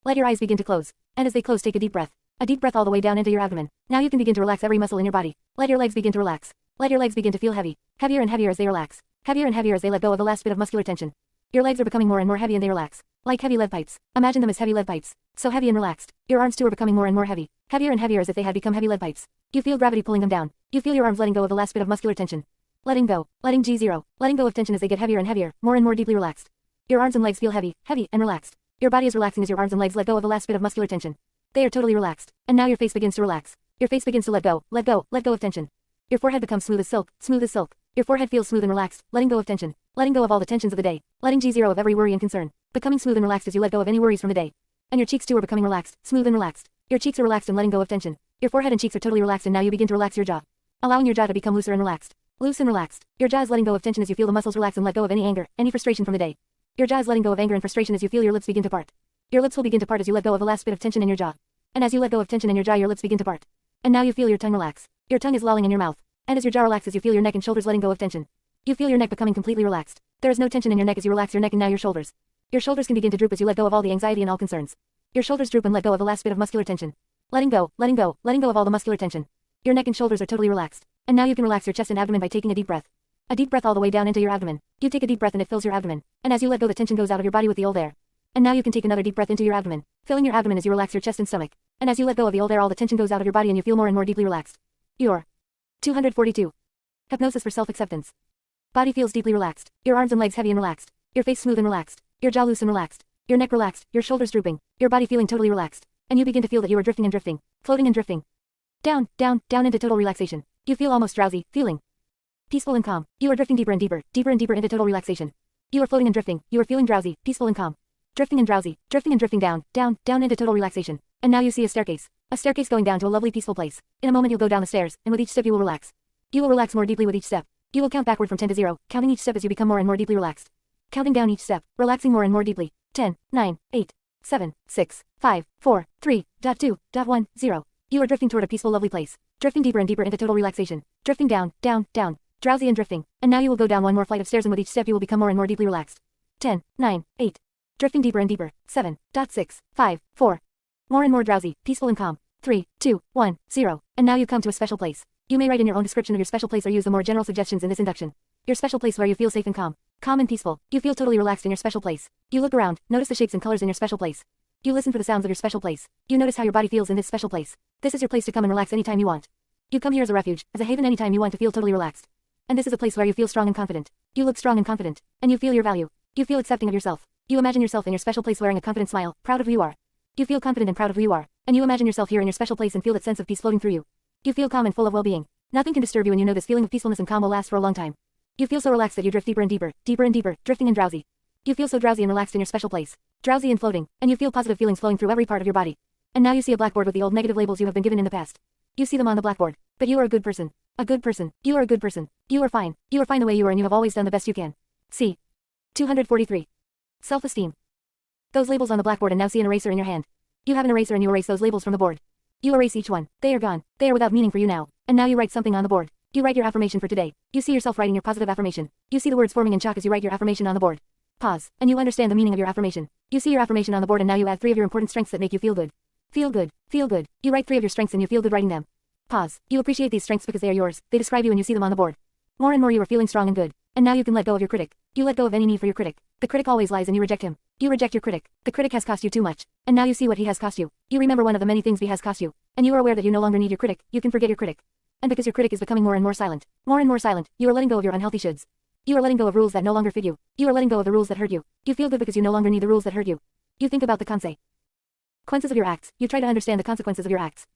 Let your eyes begin to close. And as they close, take a deep breath. A deep breath all the way down into your abdomen. Now you can begin to relax every muscle in your body. Let your legs begin to relax. Let your legs begin to feel heavy. Heavier and heavier as they relax. Heavier and heavier as they let go of the last bit of muscular tension. Your legs are becoming more and more heavy and they relax. Like heavy lead pipes. Imagine them as heavy lead pipes. So heavy and relaxed. Your arms too are becoming more and more heavy. Heavier and heavier as if they had become heavy lead pipes. You feel gravity pulling them down. You feel your arms letting go of the last bit of muscular tension. Letting go. Letting G0. Letting go of tension as they get heavier and heavier, more and more deeply relaxed. Your arms and legs feel heavy, heavy, and relaxed. Your body is relaxing as your arms and legs let go of the last bit of muscular tension. They are totally relaxed. And now your face begins to relax. Your face begins to let go of tension. Your forehead becomes smooth as silk, smooth as silk. Your forehead feels smooth and relaxed, letting go of tension. Letting go of all the tensions of the day. Letting G0 of every worry and concern. Becoming smooth and relaxed as you let go of any worries from the day. And your cheeks too are becoming relaxed, smooth and relaxed. Your cheeks are relaxed and letting go of tension. Your forehead and cheeks are totally relaxed and now you begin to relax your jaw. Allowing your jaw to become looser and relaxed. Loose and relaxed. Your jaw is letting go of tension as you feel the muscles relax and let go of any anger, any frustration from the day. Your jaw is letting go of anger and frustration as you feel your lips begin to part. Your lips will begin to part as you let go of the last bit of tension in your jaw. And as you let go of tension in your jaw, your lips begin to part. And now you feel your tongue relax. Your tongue is lolling in your mouth. And as your jaw relaxes, you feel your neck and shoulders letting go of tension. You feel your neck becoming completely relaxed. There is no tension in your neck as you relax your neck and now your shoulders. Your shoulders can begin to droop as you let go of all the anxiety and all concerns. Your shoulders droop and let go of the last bit of muscular tension. Letting go of all the muscular tension. Your neck and shoulders are totally relaxed. And now you can relax your chest and abdomen by taking a deep breath. A deep breath all the way down into your abdomen. You take a deep breath and it fills your abdomen. And as you let go, the tension goes out of your body with the old air. And now you can take another deep breath into your abdomen, filling your abdomen as you relax your chest and stomach. And as you let go of the old air, all the tension goes out of your body and you feel more and more deeply relaxed. Your 242. Hypnosis for self-acceptance. Body feels deeply relaxed. Your arms and legs heavy and relaxed. Your face smooth and relaxed. Your jaw loose and relaxed. Your neck relaxed. Your shoulders drooping. Your body feeling totally relaxed. And you begin to feel that you are drifting and drifting, floating and drifting. Down into total relaxation. You feel almost drowsy, feeling peaceful and calm. You are drifting deeper and deeper, deeper and deeper into total relaxation. You are floating and drifting. You are feeling drowsy, peaceful and calm. Drifting and drowsy, drifting and drifting down into total relaxation. And now you see a staircase going down to a lovely peaceful place. In a moment you'll go down the stairs, and with each step you will relax. You will relax more deeply with each step. You will count backward from 10 to 0, counting each step as you become more and more deeply relaxed. Counting down each step, relaxing more and more deeply. 10, 9, 8, 7, 6, 5, 4, 3, 2, 1, 0. You are drifting toward a peaceful lovely place. Drifting deeper and deeper into total relaxation. Drifting down, drowsy and drifting. And now you will go down one more flight of stairs and with each step you will become more and more deeply relaxed. 10, 9, 8. Drifting deeper and deeper. 7, 6, 5, 4. More and more drowsy, peaceful and calm. 3, 2, 1, 0. And now you come to a special place. You may write in your own description of your special place or use the more general suggestions in this induction. Your special place where you feel safe and calm. Calm and peaceful. You feel totally relaxed in your special place. You look around, notice the shapes and colors in your special place. You listen for the sounds of your special place. You notice how your body feels in this special place. This is your place to come and relax anytime you want. You come here as a refuge, as a haven anytime you want to feel totally relaxed. And this is a place where you feel strong and confident. You look strong and confident. And you feel your value. You feel accepting of yourself. You imagine yourself in your special place wearing a confident smile, proud of who you are. You feel confident and proud of who you are. And you imagine yourself here in your special place and feel that sense of peace floating through you. You feel calm and full of well-being. Nothing can disturb you and you know this feeling of peacefulness and calm will last for a long time. You feel so relaxed that you drift deeper and deeper, deeper and deeper, drifting and drowsy. You feel so drowsy and relaxed in your special place. Drowsy and floating, and you feel positive feelings flowing through every part of your body. And now you see a blackboard with the old negative labels you have been given in the past. You see them on the blackboard. But you are a good person. A good person. You are a good person. You are fine. You are fine the way you are and you have always done the best you can. See. 243. Self-esteem. Those labels on the blackboard and now see an eraser in your hand. You have an eraser and you erase those labels from the board. You erase each one. They are gone. They are without meaning for you now. And now you write something on the board. You write your affirmation for today. You see yourself writing your positive affirmation. You see the words forming in chalk as you write your affirmation on the board. Pause. And you understand the meaning of your affirmation. You see your affirmation on the board and now you add 3 of your important strengths that make you feel good. Feel good. Feel good. You write 3 of your strengths and you feel good writing them. Pause. You appreciate these strengths because they are yours. They describe you and you see them on the board. More and more you are feeling strong and good. And now you can let go of your critic. You let go of any need for your critic. The critic always lies and you reject him. You reject your critic. The critic has cost you too much. And now you see what he has cost you. You remember one of the many things he has cost you. And you are aware that you no longer need your critic. You can forget your critic. And because your critic is becoming more and more silent, you are letting go of your unhealthy shoulds. You are letting go of rules that no longer fit you. You are letting go of the rules that hurt you. You feel good because you no longer need the rules that hurt you. You think about the consequences of your acts. You try to understand the consequences of your acts.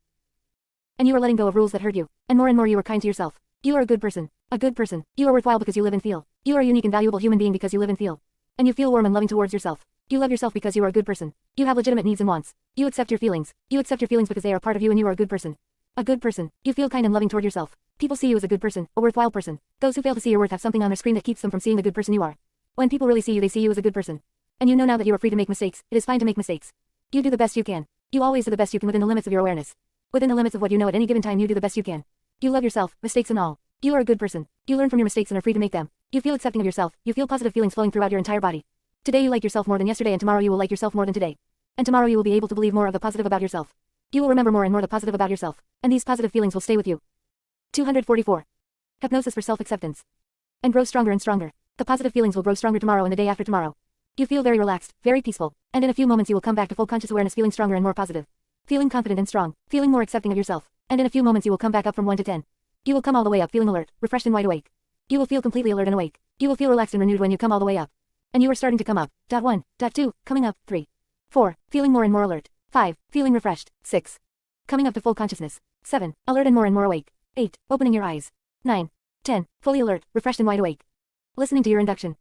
And you are letting go of rules that hurt you. And more you are kind to yourself. You are a good person. A good person. You are worthwhile because you live and feel. You are a unique and valuable human being because you live and feel. And you feel warm and loving towards yourself. You love yourself because you are a good person. You have legitimate needs and wants. You accept your feelings. You accept your feelings because they are part of you and you are a good person. A good person. You feel kind and loving toward yourself. People see you as a good person, a worthwhile person. Those who fail to see your worth have something on their screen that keeps them from seeing the good person you are. When people really see you, they see you as a good person. And you know now that you are free to make mistakes. It is fine to make mistakes. You do the best you can. You always do the best you can within the limits of your awareness. Within the limits of what you know at any given time, you do the best you can. You love yourself, mistakes and all. You are a good person. You learn from your mistakes and are free to make them. You feel accepting of yourself. You feel positive feelings flowing throughout your entire body. Today you like yourself more than yesterday and tomorrow you will like yourself more than today. And tomorrow you will be able to believe more of the positive about yourself. You will remember more and more the positive about yourself, and these positive feelings will stay with you. 244. Hypnosis for self-acceptance. And grow stronger and stronger. The positive feelings will grow stronger tomorrow and the day after tomorrow. You feel very relaxed, very peaceful, and in a few moments you will come back to full conscious awareness, feeling stronger and more positive. Feeling confident and strong, feeling more accepting of yourself, and in a few moments you will come back up from 1 to 10. You will come all the way up feeling alert, refreshed and wide awake. You will feel completely alert and awake. You will feel relaxed and renewed when you come all the way up. And you are starting to come up. 1, 2, coming up, 3, 4, feeling more and more alert. 5, feeling refreshed. 6, coming up to full consciousness. 7, alert and more awake. 8, opening your eyes. 9, 10, fully alert, refreshed and wide awake. Listening to your induction.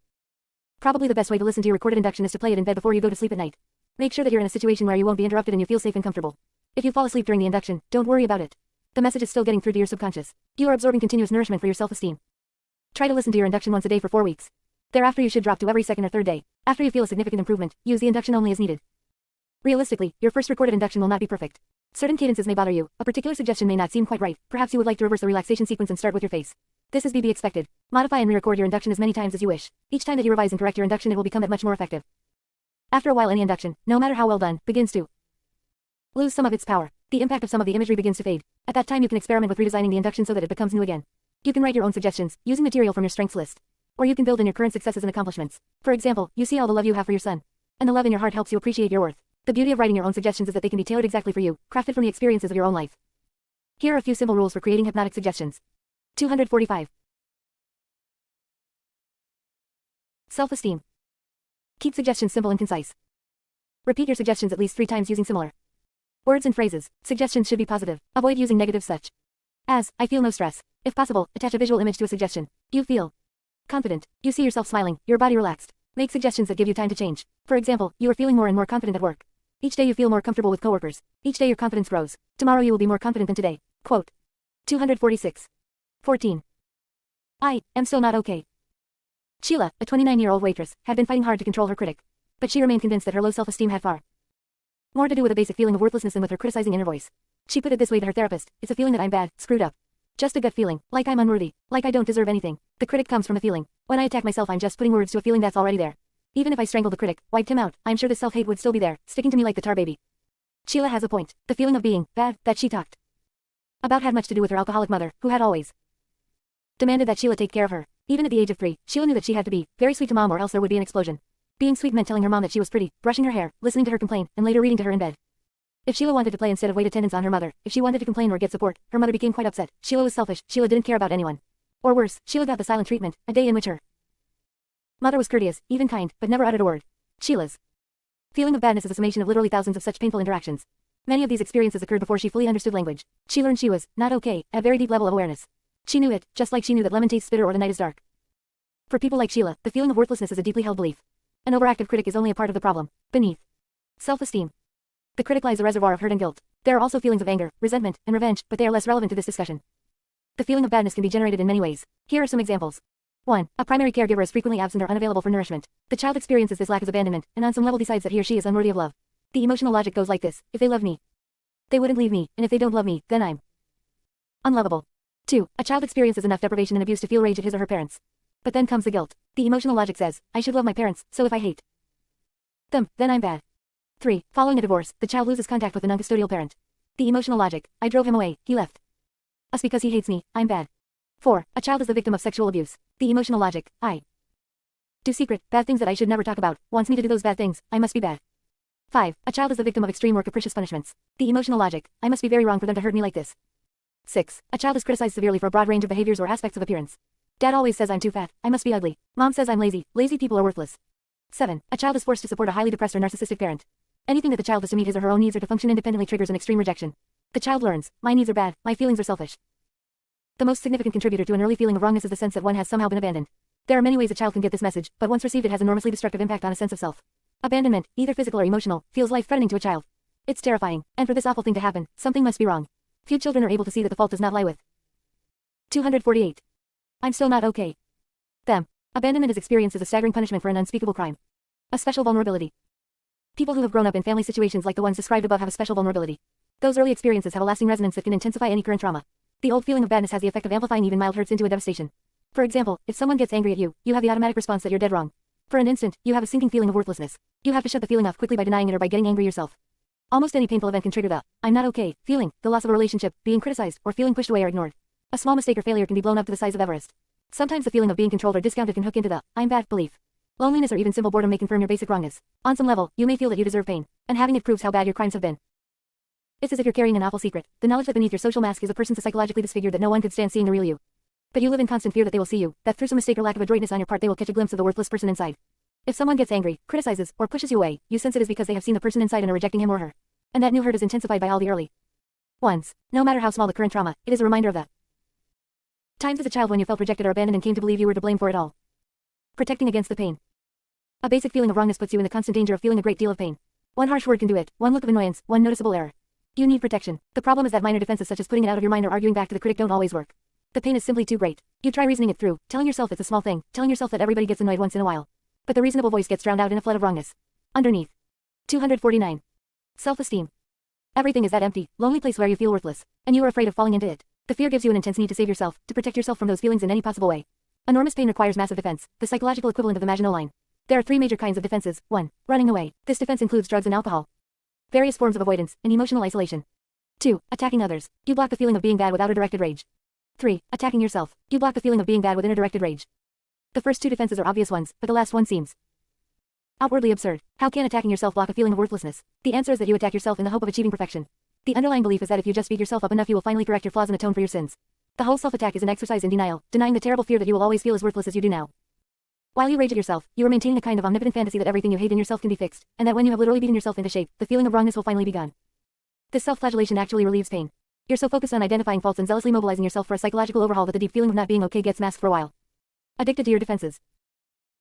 Probably the best way to listen to your recorded induction is to play it in bed before you go to sleep at night. Make sure that you're in a situation where you won't be interrupted and you feel safe and comfortable. If you fall asleep during the induction, don't worry about it. The message is still getting through to your subconscious. You are absorbing continuous nourishment for your self-esteem. Try to listen to your induction once a day for 4 weeks. Thereafter you should drop to every second or third day. After you feel a significant improvement, use the induction only as needed. Realistically, your first recorded induction will not be perfect. Certain cadences may bother you, a particular suggestion may not seem quite right, perhaps you would like to reverse the relaxation sequence and start with your face. This is be expected. Modify and re-record your induction as many times as you wish. Each time that you revise and correct your induction it will become that much more effective. After a while any induction, no matter how well done, begins to lose some of its power. The impact of some of the imagery begins to fade. At that time you can experiment with redesigning the induction so that it becomes new again. You can write your own suggestions, using material from your strengths list. Or you can build in your current successes and accomplishments. For example, you see all the love you have for your son. And the love in your heart helps you appreciate your worth. The beauty of writing your own suggestions is that they can be tailored exactly for you, crafted from the experiences of your own life. Here are a few simple rules for creating hypnotic suggestions. 245. Self-esteem. Keep suggestions simple and concise. Repeat your suggestions at least 3 times using similar words and phrases. Suggestions should be positive. Avoid using negative such as, I feel no stress. If possible, attach a visual image to a suggestion. You feel confident. You see yourself smiling, your body relaxed. Make suggestions that give you time to change. For example, you are feeling more and more confident at work. Each day you feel more comfortable with coworkers. Each day your confidence grows. Tomorrow you will be more confident than today. Quote. 246. 14. I am still not okay. Sheila, a 29-year-old waitress, had been fighting hard to control her critic. But she remained convinced that her low self-esteem had far more to do with a basic feeling of worthlessness than with her criticizing inner voice. She put it this way to her therapist, it's a feeling that I'm bad, screwed up. Just a gut feeling, like I'm unworthy, like I don't deserve anything. The critic comes from a feeling. When I attack myself I'm just putting words to a feeling that's already there. Even if I strangled the critic, wiped him out, I'm sure the self-hate would still be there, sticking to me like the tar baby. Sheila has a point. The feeling of being bad that she talked about had much to do with her alcoholic mother, who had always demanded that Sheila take care of her. Even at the age of 3, Sheila knew that she had to be very sweet to mom or else there would be an explosion. Being sweet meant telling her mom that she was pretty, brushing her hair, listening to her complain, and later reading to her in bed. If Sheila wanted to play instead of wait attendance on her mother, if she wanted to complain or get support, her mother became quite upset. Sheila was selfish, Sheila didn't care about anyone. Or worse, Sheila got the silent treatment, a day in which her mother was courteous, even kind, but never uttered a word. Sheila's feeling of badness is a summation of literally thousands of such painful interactions. Many of these experiences occurred before she fully understood language. She learned she was not okay, at a very deep level of awareness. She knew it, just like she knew that lemon tastes bitter or the night is dark. For people like Sheila, the feeling of worthlessness is a deeply held belief. An overactive critic is only a part of the problem. Beneath self-esteem, the critic lies a reservoir of hurt and guilt. There are also feelings of anger, resentment, and revenge, but they are less relevant to this discussion. The feeling of badness can be generated in many ways. Here are some examples. 1. A primary caregiver is frequently absent or unavailable for nourishment. The child experiences this lack as abandonment, and on some level decides that he or she is unworthy of love. The emotional logic goes like this: if they love me, they wouldn't leave me, and if they don't love me, then I'm unlovable. 2. A child experiences enough deprivation and abuse to feel rage at his or her parents. But then comes the guilt. The emotional logic says, I should love my parents, so if I hate them, then I'm bad. 3. Following a divorce, the child loses contact with the non-custodial parent. The emotional logic, I drove him away, he left us because he hates me, I'm bad. 4. A child is the victim of sexual abuse. The emotional logic, I do secret, bad things that I should never talk about, wants me to do those bad things, I must be bad. 5. A child is the victim of extreme or capricious punishments. The emotional logic, I must be very wrong for them to hurt me like this. 6. A child is criticized severely for a broad range of behaviors or aspects of appearance. Dad always says I'm too fat, I must be ugly. Mom says I'm lazy, lazy people are worthless. 7. A child is forced to support a highly depressed or narcissistic parent. Anything that the child does to meet his or her own needs or to function independently triggers an extreme rejection. The child learns, my needs are bad, my feelings are selfish. The most significant contributor to an early feeling of wrongness is the sense that one has somehow been abandoned. There are many ways a child can get this message, but once received it has enormously destructive impact on a sense of self. Abandonment, either physical or emotional, feels life-threatening to a child. It's terrifying, and for this awful thing to happen, something must be wrong. Few children are able to see that the fault does not lie with 248. I'm still not okay. Them. Abandonment is experienced as a staggering punishment for an unspeakable crime. A special vulnerability. People who have grown up in family situations like the ones described above have a special vulnerability. Those early experiences have a lasting resonance that can intensify any current trauma. The old feeling of badness has the effect of amplifying even mild hurts into a devastation. For example, if someone gets angry at you, you have the automatic response that you're dead wrong. For an instant, you have a sinking feeling of worthlessness. You have to shut the feeling off quickly by denying it or by getting angry yourself. Almost any painful event can trigger the "I'm not okay" feeling, the loss of a relationship, being criticized, or feeling pushed away or ignored. A small mistake or failure can be blown up to the size of Everest. Sometimes the feeling of being controlled or discounted can hook into the "I'm bad" belief. Loneliness or even simple boredom may confirm your basic wrongness. On some level, you may feel that you deserve pain, and having it proves how bad your crimes have been. It's as if you're carrying an awful secret, the knowledge that beneath your social mask is a person so psychologically disfigured that no one could stand seeing the real you. But you live in constant fear that they will see you, that through some mistake or lack of adroitness on your part they will catch a glimpse of the worthless person inside. If someone gets angry, criticizes, or pushes you away, you sense it is because they have seen the person inside and are rejecting him or her. And that new hurt is intensified by all the early ones. No matter how small the current trauma, it is a reminder of that. Times as a child when you felt rejected or abandoned and came to believe you were to blame for it all. Protecting against the pain. A basic feeling of wrongness puts you in the constant danger of feeling a great deal of pain. One harsh word can do it, one look of annoyance, one noticeable error. You need protection. The problem is that minor defenses such as putting it out of your mind or arguing back to the critic don't always work. The pain is simply too great. You try reasoning it through, telling yourself it's a small thing, telling yourself that everybody gets annoyed once in a while. But the reasonable voice gets drowned out in a flood of wrongness. Underneath. 249. Self-esteem. Everything is that empty, lonely place where you feel worthless, and you are afraid of falling into it. The fear gives you an intense need to save yourself, to protect yourself from those feelings in any possible way. Enormous pain requires massive defense, the psychological equivalent of the Maginot Line. There are three major kinds of defenses. 1. Running away. This defense includes drugs and alcohol. Various forms of avoidance, and emotional isolation. 2. Attacking others. You block the feeling of being bad without a directed rage. 3. Attacking yourself. You block the feeling of being bad within a directed rage. The first two defenses are obvious ones, but the last one seems outwardly absurd. How can attacking yourself block a feeling of worthlessness? The answer is that you attack yourself in the hope of achieving perfection. The underlying belief is that if you just beat yourself up enough you will finally correct your flaws and atone for your sins. The whole self-attack is an exercise in denial, denying the terrible fear that you will always feel as worthless as you do now. While you rage at yourself, you are maintaining a kind of omnipotent fantasy that everything you hate in yourself can be fixed, and that when you have literally beaten yourself into shape, the feeling of wrongness will finally be gone. This self-flagellation actually relieves pain. You're so focused on identifying faults and zealously mobilizing yourself for a psychological overhaul that the deep feeling of not being okay gets masked for a while. Addicted to your defenses.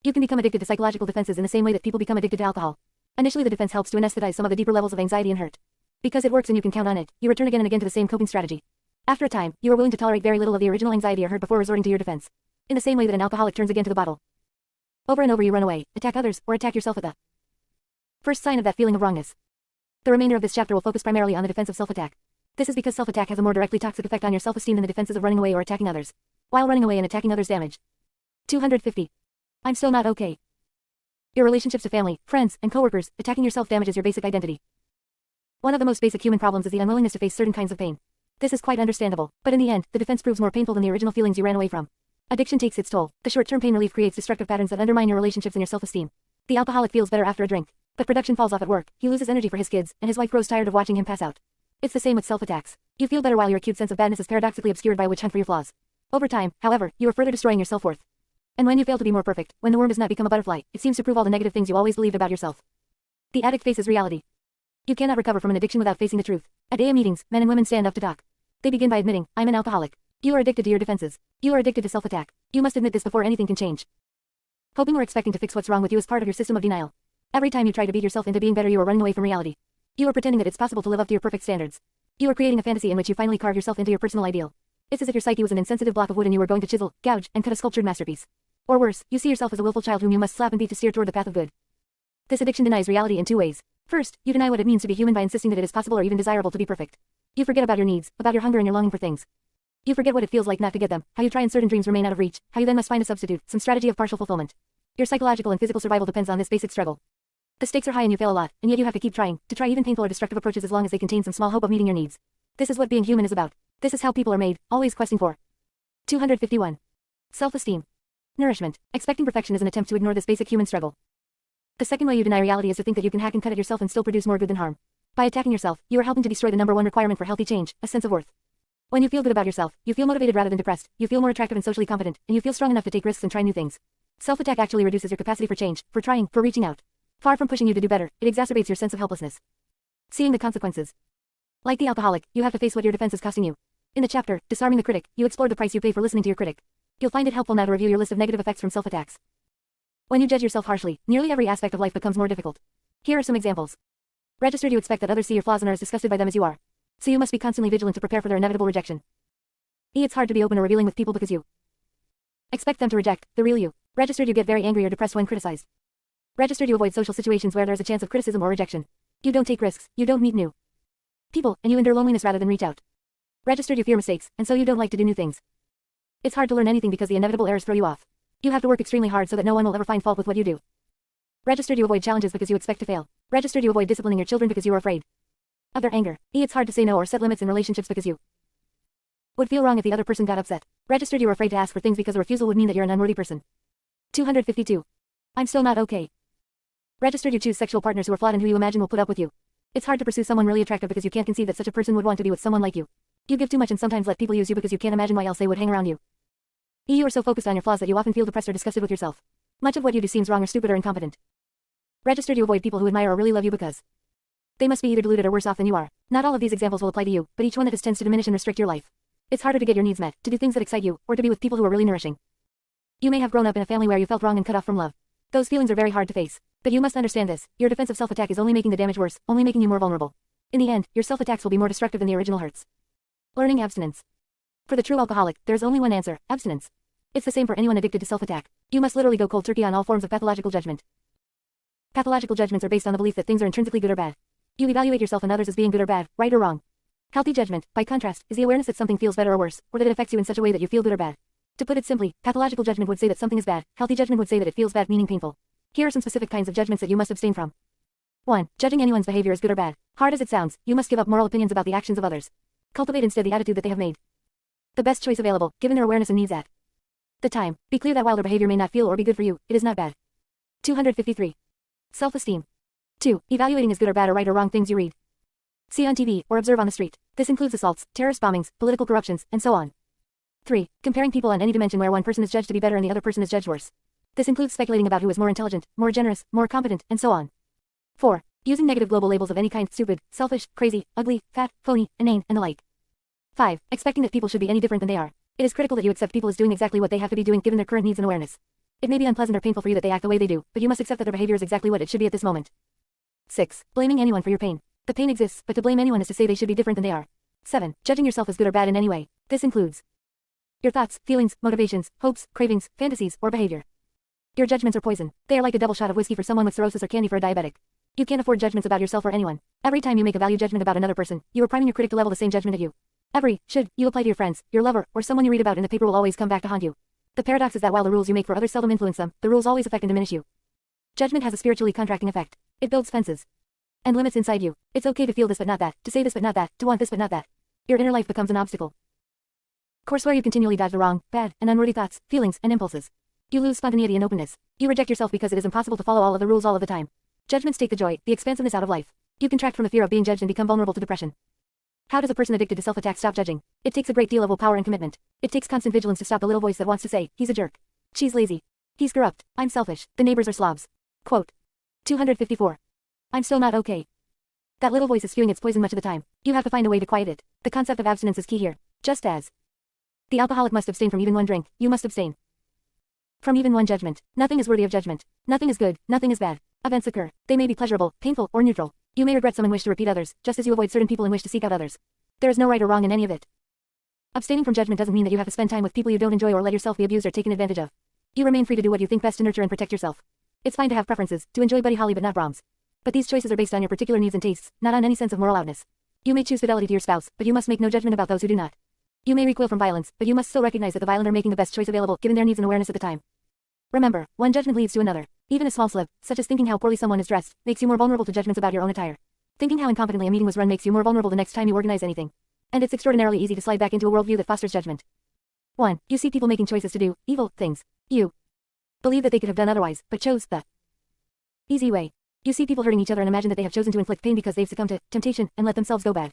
You can become addicted to psychological defenses in the same way that people become addicted to alcohol. Initially the defense helps to anesthetize some of the deeper levels of anxiety and hurt. Because it works and you can count on it, you return again and again to the same coping strategy. After a time, you are willing to tolerate very little of the original anxiety or hurt before resorting to your defense. In the same way that an alcoholic turns again to the bottle. Over and over you run away, attack others, or attack yourself at the first sign of that feeling of wrongness. The remainder of this chapter will focus primarily on the defense of self-attack. This is because self-attack has a more directly toxic effect on your self-esteem than the defenses of running away or attacking others. While running away and attacking others damage. 250. I'm still not okay. Your relationships to family, friends, and coworkers, attacking yourself damages your basic identity. One of the most basic human problems is the unwillingness to face certain kinds of pain. This is quite understandable, but in the end, the defense proves more painful than the original feelings you ran away from. Addiction takes its toll. The short-term pain relief creates destructive patterns that undermine your relationships and your self-esteem. The alcoholic feels better after a drink, but production falls off at work, he loses energy for his kids, and his wife grows tired of watching him pass out. It's the same with self-attacks. You feel better while your acute sense of badness is paradoxically obscured by a witch hunt for your flaws. Over time, however, you are further destroying your self-worth. And when you fail to be more perfect, when the worm does not become a butterfly, it seems to prove all the negative things you always believed about yourself. The addict faces reality. You cannot recover from an addiction without facing the truth. At AA meetings, men and women stand up to talk. They begin by admitting, I'm an alcoholic. You are addicted to your defenses. You are addicted to self-attack. You must admit this before anything can change. Hoping or expecting to fix what's wrong with you is part of your system of denial. Every time you try to beat yourself into being better you are running away from reality. You are pretending that it's possible to live up to your perfect standards. You are creating a fantasy in which you finally carve yourself into your personal ideal. It's as if your psyche was an insensitive block of wood and you were going to chisel, gouge, and cut a sculptured masterpiece. Or worse, you see yourself as a willful child whom you must slap and beat to steer toward the path of good. This addiction denies reality in two ways. First, you deny what it means to be human by insisting that it is possible or even desirable to be perfect. You forget about your needs, about your hunger and your longing for things. You forget what it feels like not to get them, how you try and certain dreams remain out of reach, how you then must find a substitute, some strategy of partial fulfillment. Your psychological and physical survival depends on this basic struggle. The stakes are high and you fail a lot, and yet you have to keep trying, to try even painful or destructive approaches as long as they contain some small hope of meeting your needs. This is what being human is about. This is how people are made, always questing for. 251. Self-esteem. Nourishment. Expecting perfection is an attempt to ignore this basic human struggle. The second way you deny reality is to think that you can hack and cut at yourself and still produce more good than harm. By attacking yourself, you are helping to destroy the number one requirement for healthy change, a sense of worth. When you feel good about yourself, you feel motivated rather than depressed, you feel more attractive and socially competent, and you feel strong enough to take risks and try new things. Self-attack actually reduces your capacity for change, for trying, for reaching out. Far from pushing you to do better, it exacerbates your sense of helplessness. Seeing the consequences. Like the alcoholic, you have to face what your defense is costing you. In the chapter, Disarming the Critic, you explore the price you pay for listening to your critic. You'll find it helpful now to review your list of negative effects from self-attacks. When you judge yourself harshly, nearly every aspect of life becomes more difficult. Here are some examples. Registered, you expect that others see your flaws and are as disgusted by them as you are. So you must be constantly vigilant to prepare for their inevitable rejection. It's hard to be open or revealing with people because you expect them to reject the real you. Registered, you get very angry or depressed when criticized. Registered, you avoid social situations where there is a chance of criticism or rejection. You don't take risks, you don't meet new people, and you endure loneliness rather than reach out. Registered, you fear mistakes, and so you don't like to do new things. It's hard to learn anything because the inevitable errors throw you off. You have to work extremely hard so that no one will ever find fault with what you do. Registered, you avoid challenges because you expect to fail. Registered, you avoid disciplining your children because you are afraid of their anger. It's hard to say no or set limits in relationships because you would feel wrong if the other person got upset. Registered, you are afraid to ask for things because a refusal would mean that you're an unworthy person. 252. I'm still not okay. Registered, you choose sexual partners who are flawed and who you imagine will put up with you. It's hard to pursue someone really attractive because you can't conceive that such a person would want to be with someone like you. You give too much and sometimes let people use you because you can't imagine why else they would hang around you. You are so focused on your flaws that you often feel depressed or disgusted with yourself. Much of what you do seems wrong or stupid or incompetent. Registered, you avoid people who admire or really love you because they must be either deluded or worse off than you are. Not all of these examples will apply to you, but each one that is tends to diminish and restrict your life. It's harder to get your needs met, to do things that excite you, or to be with people who are really nourishing. You may have grown up in a family where you felt wrong and cut off from love. Those feelings are very hard to face. But you must understand this, your defensive self-attack is only making the damage worse, only making you more vulnerable. In the end, your self-attacks will be more destructive than the original hurts. Learning abstinence. For the true alcoholic, there is only one answer, abstinence. It's the same for anyone addicted to self-attack. You must literally go cold turkey on all forms of pathological judgment. Pathological judgments are based on the belief that things are intrinsically good or bad. You evaluate yourself and others as being good or bad, right or wrong. Healthy judgment, by contrast, is the awareness that something feels better or worse, or that it affects you in such a way that you feel good or bad. To put it simply, pathological judgment would say that something is bad, healthy judgment would say that it feels bad, meaning painful. Here are some specific kinds of judgments that you must abstain from. 1. Judging anyone's behavior as good or bad. Hard as it sounds, you must give up moral opinions about the actions of others. Cultivate instead the attitude that they have made the best choice available, given their awareness and needs at the time. Be clear that while their behavior may not feel or be good for you, it is not bad. 253. Self-esteem. 2. Evaluating as good or bad or right or wrong things you read, see on TV, or observe on the street. This includes assaults, terrorist bombings, political corruptions, and so on. 3. Comparing people on any dimension where one person is judged to be better and the other person is judged worse. This includes speculating about who is more intelligent, more generous, more competent, and so on. 4. Using negative global labels of any kind, stupid, selfish, crazy, ugly, fat, phony, inane, and the like. 5. Expecting that people should be any different than they are. It is critical that you accept people as doing exactly what they have to be doing given their current needs and awareness. It may be unpleasant or painful for you that they act the way they do, but you must accept that their behavior is exactly what it should be at this moment. 6. Blaming anyone for your pain. The pain exists, but to blame anyone is to say they should be different than they are. 7. Judging yourself as good or bad in any way. This includes your thoughts, feelings, motivations, hopes, cravings, fantasies, or behavior. Your judgments are poison. They are like a double shot of whiskey for someone with cirrhosis or candy for a diabetic. You can't afford judgments about yourself or anyone. Every time you make a value judgment about another person, you are priming your critic to level the same judgment at you. Every should you apply to your friends, your lover, or someone you read about in the paper will always come back to haunt you. The paradox is that while the rules you make for others seldom influence them, the rules always affect and diminish you. Judgment has a spiritually contracting effect. It builds fences and limits inside you. It's okay to feel this but not that, to say this but not that, to want this but not that. Your inner life becomes an obstacle course where you continually dodge the wrong, bad, and unworthy thoughts, feelings, and impulses. You lose spontaneity and openness. You reject yourself because it is impossible to follow all of the rules all of the time. Judgments take the joy, the expansiveness out of life. You contract from the fear of being judged and become vulnerable to depression. How does a person addicted to self-attack stop judging? It takes a great deal of willpower and commitment. It takes constant vigilance to stop the little voice that wants to say, he's a jerk. She's lazy. He's corrupt. I'm selfish. The neighbors are slobs. Quote. 254. I'm still not okay. That little voice is spewing its poison much of the time. You have to find a way to quiet it. The concept of abstinence is key here. Just as the alcoholic must abstain from even one drink, you must abstain from even one judgment. Nothing is worthy of judgment. Nothing is good, nothing is bad. Events occur. They may be pleasurable, painful, or neutral. You may regret some and wish to repeat others, just as you avoid certain people and wish to seek out others. There is no right or wrong in any of it. Abstaining from judgment doesn't mean that you have to spend time with people you don't enjoy or let yourself be abused or taken advantage of. You remain free to do what you think best to nurture and protect yourself. It's fine to have preferences, to enjoy Buddy Holly but not Brahms. But these choices are based on your particular needs and tastes, not on any sense of moral outness. You may choose fidelity to your spouse, but you must make no judgment about those who do not. You may recoil from violence, but you must still recognize that the violent are making the best choice available given their needs and awareness at the time. Remember, one judgment leads to another. Even a small slip, such as thinking how poorly someone is dressed, makes you more vulnerable to judgments about your own attire. Thinking how incompetently a meeting was run makes you more vulnerable the next time you organize anything. And it's extraordinarily easy to slide back into a worldview that fosters judgment. 1. You see people making choices to do evil things. You believe that they could have done otherwise, but chose the easy way. You see people hurting each other and imagine that they have chosen to inflict pain because they've succumbed to temptation and let themselves go bad.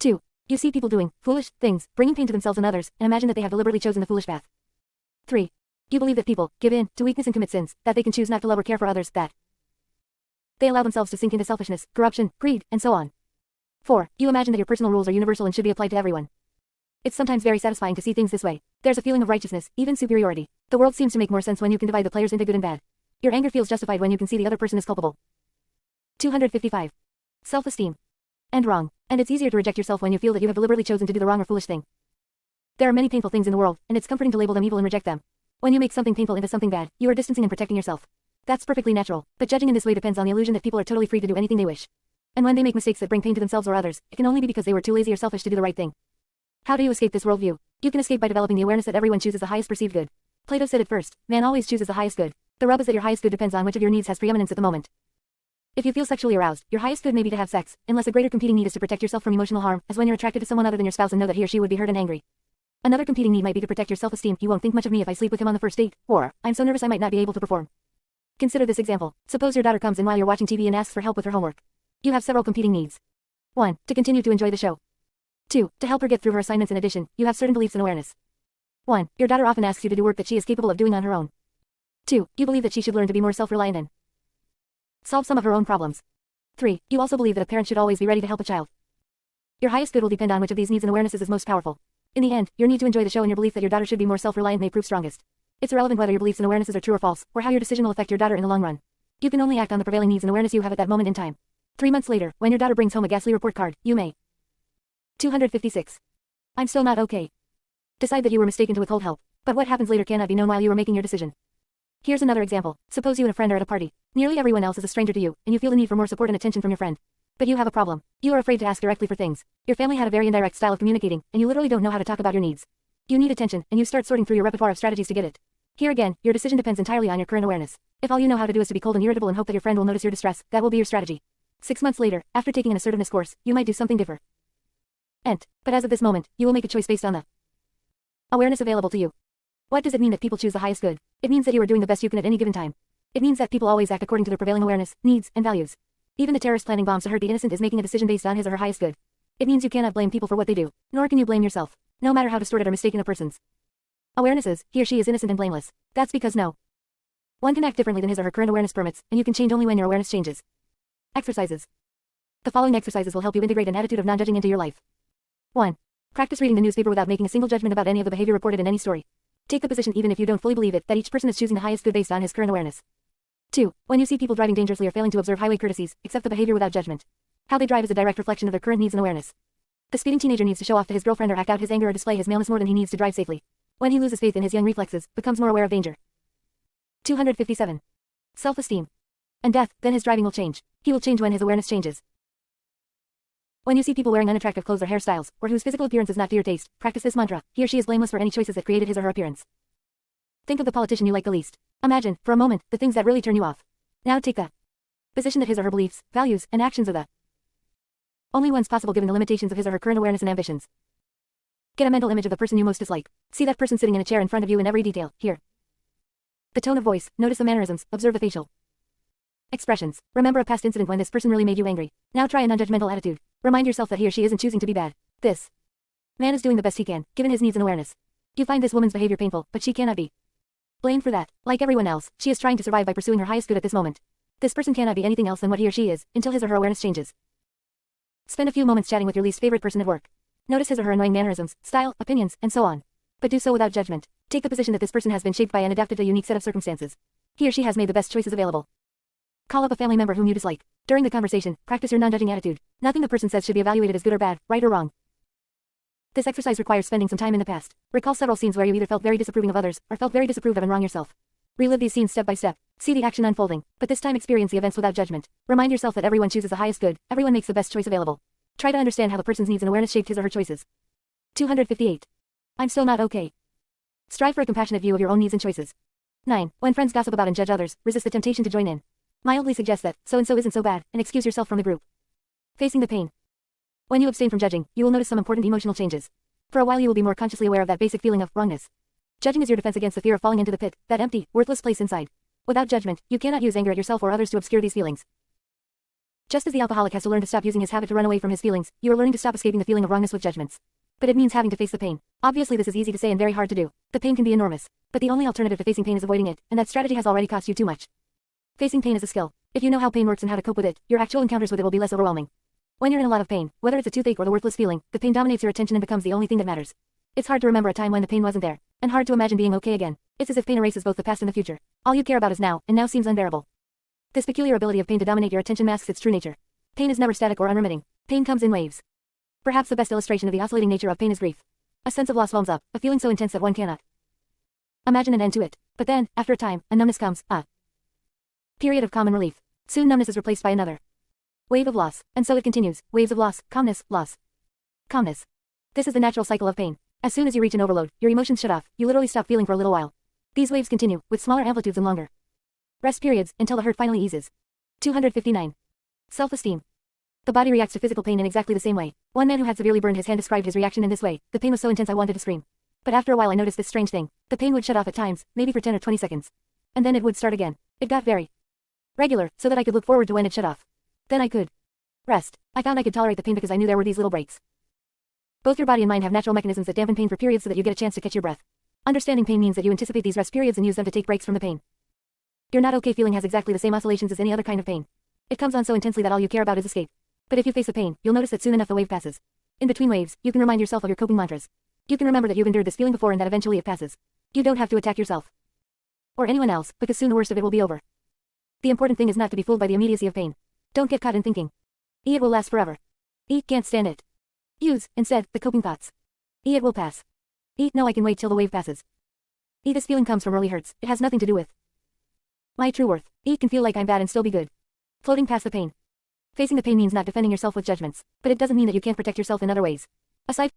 2. You see people doing foolish things, bringing pain to themselves and others, and imagine that they have deliberately chosen the foolish path. 3. You believe that people give in to weakness and commit sins, that they can choose not to love or care for others, that they allow themselves to sink into selfishness, corruption, greed, and so on. 4. You imagine that your personal rules are universal and should be applied to everyone. It's sometimes very satisfying to see things this way. There's a feeling of righteousness, even superiority. The world seems to make more sense when you can divide the players into good and bad. Your anger feels justified when you can see the other person is culpable. 255. Self-esteem. And wrong. And it's easier to reject yourself when you feel that you have deliberately chosen to do the wrong or foolish thing. There are many painful things in the world, and it's comforting to label them evil and reject them. When you make something painful into something bad, you are distancing and protecting yourself. That's perfectly natural, but judging in this way depends on the illusion that people are totally free to do anything they wish. And when they make mistakes that bring pain to themselves or others, it can only be because they were too lazy or selfish to do the right thing. How do you escape this worldview? You can escape by developing the awareness that everyone chooses the highest perceived good. Plato said it first, man always chooses the highest good. The rub is that your highest good depends on which of your needs has preeminence at the moment. If you feel sexually aroused, your highest good may be to have sex, unless a greater competing need is to protect yourself from emotional harm, as when you're attracted to someone other than your spouse and know that he or she would be hurt and angry. Another competing need might be to protect your self-esteem. You won't think much of me if I sleep with him on the first date, or, I'm so nervous I might not be able to perform. Consider this example. Suppose your daughter comes in while you're watching TV and asks for help with her homework. You have several competing needs. 1. To continue to enjoy the show. 2. To help her get through her assignments. In addition, you have certain beliefs and awareness. 1. Your daughter often asks you to do work that she is capable of doing on her own. 2. You believe that she should learn to be more self-reliant and solve some of her own problems. 3. You also believe that a parent should always be ready to help a child. Your highest good will depend on which of these needs and awarenesses is most powerful. In the end, your need to enjoy the show and your belief that your daughter should be more self-reliant may prove strongest. It's irrelevant whether your beliefs and awarenesses are true or false, or how your decision will affect your daughter in the long run. You can only act on the prevailing needs and awareness you have at that moment in time. 3 months later, when your daughter brings home a ghastly report card, you may 256. I'm still not okay. Decide that you were mistaken to withhold help, but what happens later cannot be known while you are making your decision. Here's another example. Suppose you and a friend are at a party. Nearly everyone else is a stranger to you, and you feel the need for more support and attention from your friend. But you have a problem. You are afraid to ask directly for things. Your family had a very indirect style of communicating, and you literally don't know how to talk about your needs. You need attention, and you start sorting through your repertoire of strategies to get it. Here again, your decision depends entirely on your current awareness. If all you know how to do is to be cold and irritable and hope that your friend will notice your distress, that will be your strategy. 6 months later, after taking an assertiveness course, you might do something different. But as of this moment, you will make a choice based on the awareness available to you. What does it mean that people choose the highest good? It means that you are doing the best you can at any given time. It means that people always act according to their prevailing awareness, needs, and values. Even the terrorist planning bombs to hurt the innocent is making a decision based on his or her highest good. It means you cannot blame people for what they do, nor can you blame yourself, no matter how distorted or mistaken a person's awareness is. He or she is innocent and blameless. That's because no one can act differently than his or her current awareness permits, and you can change only when your awareness changes. Exercises. The following exercises will help you integrate an attitude of non-judging into your life. 1. Practice reading the newspaper without making a single judgment about any of the behavior reported in any story. Take the position, even if you don't fully believe it, that each person is choosing the highest good based on his current awareness. 2. When you see people driving dangerously or failing to observe highway courtesies, accept the behavior without judgment. How they drive is a direct reflection of their current needs and awareness. The speeding teenager needs to show off to his girlfriend or act out his anger or display his maleness more than he needs to drive safely. When he loses faith in his young reflexes, becomes more aware of danger. 257. Self-esteem. And death, then his driving will change. He will change when his awareness changes. When you see people wearing unattractive clothes or hairstyles, or whose physical appearance is not to your taste, practice this mantra. He or she is blameless for any choices that created his or her appearance. Think of the politician you like the least. Imagine, for a moment, the things that really turn you off. Now take the position that his or her beliefs, values, and actions are the only ones possible given the limitations of his or her current awareness and ambitions. Get a mental image of the person you most dislike. See that person sitting in a chair in front of you in every detail. Hear the tone of voice, notice the mannerisms, observe the facial expressions. Remember a past incident when this person really made you angry. Now try a non-judgmental attitude. Remind yourself that he or she isn't choosing to be bad. This man is doing the best he can, given his needs and awareness. You find this woman's behavior painful, but she cannot be blamed for that. Like everyone else, she is trying to survive by pursuing her highest good at this moment. This person cannot be anything else than what he or she is, until his or her awareness changes. Spend a few moments chatting with your least favorite person at work. Notice his or her annoying mannerisms, style, opinions, and so on. But do so without judgment. Take the position that this person has been shaped by and adapted to a unique set of circumstances. He or she has made the best choices available. Call up a family member whom you dislike. During the conversation, practice your non-judging attitude. Nothing the person says should be evaluated as good or bad, right or wrong. This exercise requires spending some time in the past. Recall several scenes where you either felt very disapproving of others, or felt very disapproved of and wrong yourself. Relive these scenes step by step. See the action unfolding, but this time experience the events without judgment. Remind yourself that everyone chooses the highest good, everyone makes the best choice available. Try to understand how the person's needs and awareness shaped his or her choices. 258. I'm still not okay. Strive for a compassionate view of your own needs and choices. 9. When friends gossip about and judge others, resist the temptation to join in. Mildly suggest that so-and-so isn't so bad, and excuse yourself from the group. Facing the pain. When you abstain from judging, you will notice some important emotional changes. For a while you will be more consciously aware of that basic feeling of wrongness. Judging is your defense against the fear of falling into the pit, that empty, worthless place inside. Without judgment, you cannot use anger at yourself or others to obscure these feelings. Just as the alcoholic has to learn to stop using his habit to run away from his feelings, you are learning to stop escaping the feeling of wrongness with judgments. But it means having to face the pain. Obviously this is easy to say and very hard to do. The pain can be enormous. But the only alternative to facing pain is avoiding it, and that strategy has already cost you too much. Facing pain is a skill. If you know how pain works and how to cope with it, your actual encounters with it will be less overwhelming. When you're in a lot of pain, whether it's a toothache or the worthless feeling, the pain dominates your attention and becomes the only thing that matters. It's hard to remember a time when the pain wasn't there, and hard to imagine being okay again. It's as if pain erases both the past and the future. All you care about is now, and now seems unbearable. This peculiar ability of pain to dominate your attention masks its true nature. Pain is never static or unremitting. Pain comes in waves. Perhaps the best illustration of the oscillating nature of pain is grief. A sense of loss foams up, a feeling so intense that one cannot imagine an end to it. But then, after a time, a numbness comes, a period of calm and relief. Soon numbness is replaced by another wave of loss, and so it continues, waves of loss, calmness, loss, calmness. This is the natural cycle of pain. As soon as you reach an overload, your emotions shut off, you literally stop feeling for a little while. These waves continue, with smaller amplitudes and longer Rest periods, until the hurt finally eases. 259. Self-esteem. The body reacts to physical pain in exactly the same way. One man who had severely burned his hand described his reaction in this way: the pain was so intense I wanted to scream. But after a while I noticed this strange thing. The pain would shut off at times, maybe for 10 or 20 seconds. And then it would start again. It got very regular, so that I could look forward to when it shut off. Then I could rest. I found I could tolerate the pain because I knew there were these little breaks. Both your body and mind have natural mechanisms that dampen pain for periods so that you get a chance to catch your breath. Understanding pain means that you anticipate these rest periods and use them to take breaks from the pain. Your not okay feeling has exactly the same oscillations as any other kind of pain. It comes on so intensely that all you care about is escape. But if you face the pain, you'll notice that soon enough the wave passes. In between waves, you can remind yourself of your coping mantras. You can remember that you've endured this feeling before and that eventually it passes. You don't have to attack yourself or anyone else, because soon the worst of it will be over. The important thing is not to be fooled by the immediacy of pain. Don't get caught in thinking, it will last forever. Can't stand it. Use, instead, the coping thoughts. It will pass. No, I can wait till the wave passes. This feeling comes from early hurts. It has nothing to do with my true worth. Can feel like I'm bad and still be good. Floating past the pain. Facing the pain means not defending yourself with judgments, but it doesn't mean that you can't protect yourself in other ways. Aside